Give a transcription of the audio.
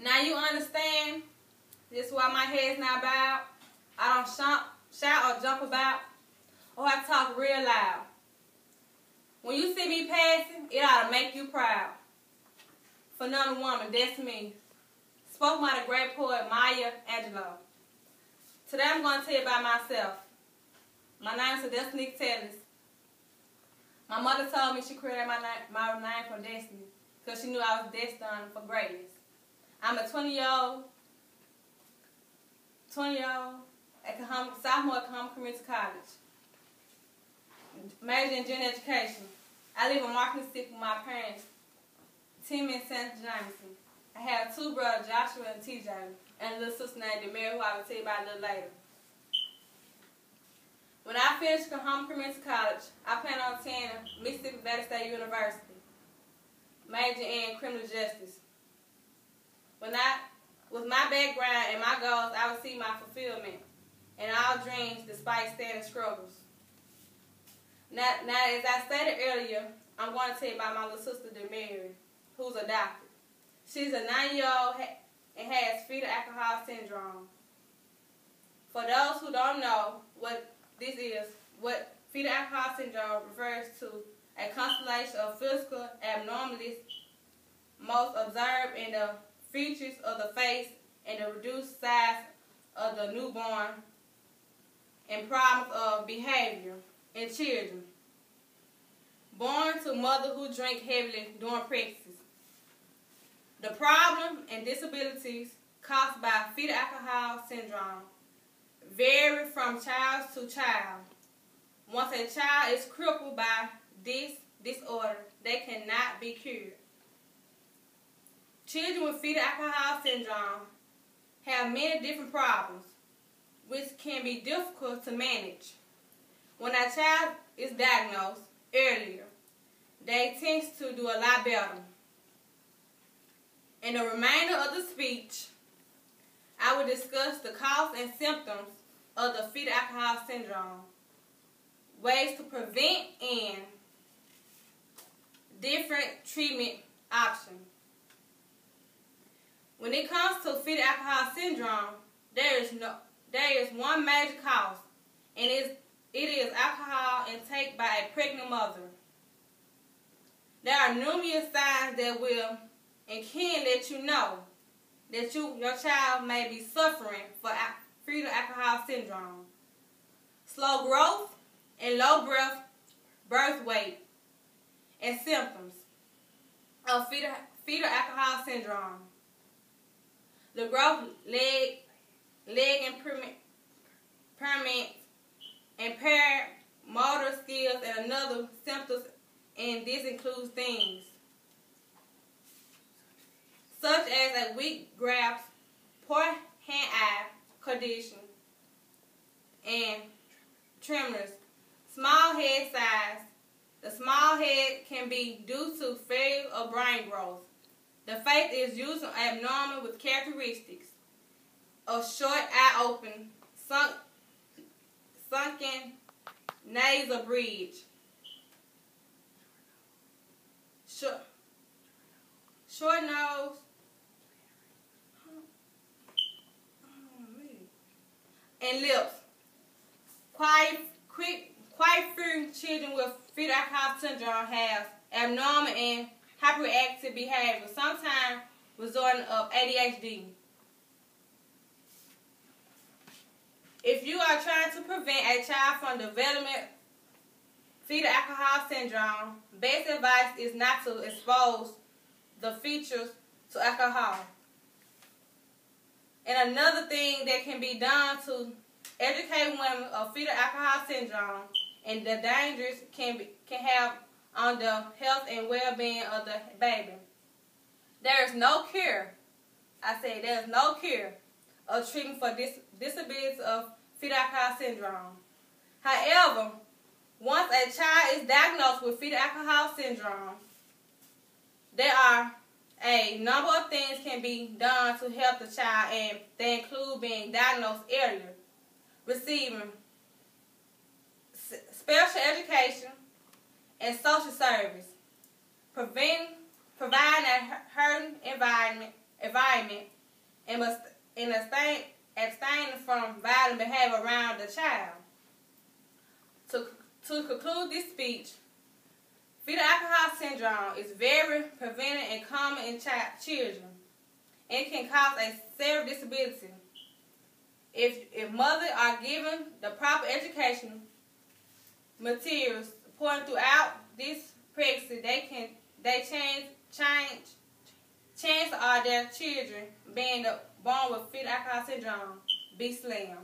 Now you understand this is why my head's not bowed. I don't shout or jump about, or I talk real loud. When you see me passing, it ought to make you proud. For another woman, that's me. Spoken by the great poet Maya Angelou. Today I'm going to tell you about myself. My name is Tellis. My mother told me she created my name for destiny because she knew I was destined for greatness. I'm a 20-year-old at sophomore at Kahama Community College. Major in general education. I live in Marketing City with my parents, Tim and St. Jameson. I have two brothers, Joshua and TJ, and a little sister named Demary, who I will tell you about a little later. When I finished Kahama Community College, I plan on attending Mississippi Valley State University, major in criminal justice. With my background and my goals, I will see my fulfillment in all dreams despite standing struggles. Now, as I stated earlier, I'm going to tell you about my little sister, Demary, who's adopted. She's a 9-year-old and has fetal alcohol syndrome. For those who don't know what this is, what fetal alcohol syndrome refers to, a constellation of physical abnormalities most observed in the features of the face and the reduced size of the newborn, and problems of behavior in children born to mothers who drink heavily during pregnancy. The problem and disabilities caused by fetal alcohol syndrome vary from child to child. Once a child is crippled by this disorder, they cannot be cured. Children with fetal alcohol syndrome have many different problems, which can be difficult to manage. When a child is diagnosed earlier, they tend to do a lot better. In the remainder of the speech, I will discuss the cause and symptoms of the fetal alcohol syndrome, ways to prevent, and different treatment options. When it comes to fetal alcohol syndrome, there is one major cause, and it is alcohol intake by a pregnant mother. There are numerous signs that will and can let you know that your child may be suffering from fetal alcohol syndrome. Slow growth and low birth weight and symptoms of fetal alcohol syndrome. The growth, leg impairment, impaired motor skills, and other symptoms, and this includes things such as a weak grasp, poor hand-eye coordination, and tremors. Small head size. The small head can be due to failure of brain growth. The face is usually abnormal with characteristics of short eye open, sunken nasal bridge, short nose, and lips. Quite few children with fetal alcohol syndrome have abnormal and hyperactive behavior, sometimes resulting of ADHD. If you are trying to prevent a child from developing fetal alcohol syndrome, best advice is not to expose the features to alcohol. And another thing that can be done to educate women of fetal alcohol syndrome and the dangers can have on the health and well-being of the baby. There is no cure. I say there is no cure or treatment for disabilities of fetal alcohol syndrome. However, once a child is diagnosed with fetal alcohol syndrome, there are a number of things can be done to help the child, and they include being diagnosed earlier, receiving special education and social service, providing a healthy environment, environment and abstain from violent behavior around the child. To conclude this speech, fetal alcohol syndrome is very prevalent and common in children. It can cause a severe disability. If mothers are given the proper education materials supporting throughout this pregnancy, chances are their children being born with fetal alcohol syndrome be slim.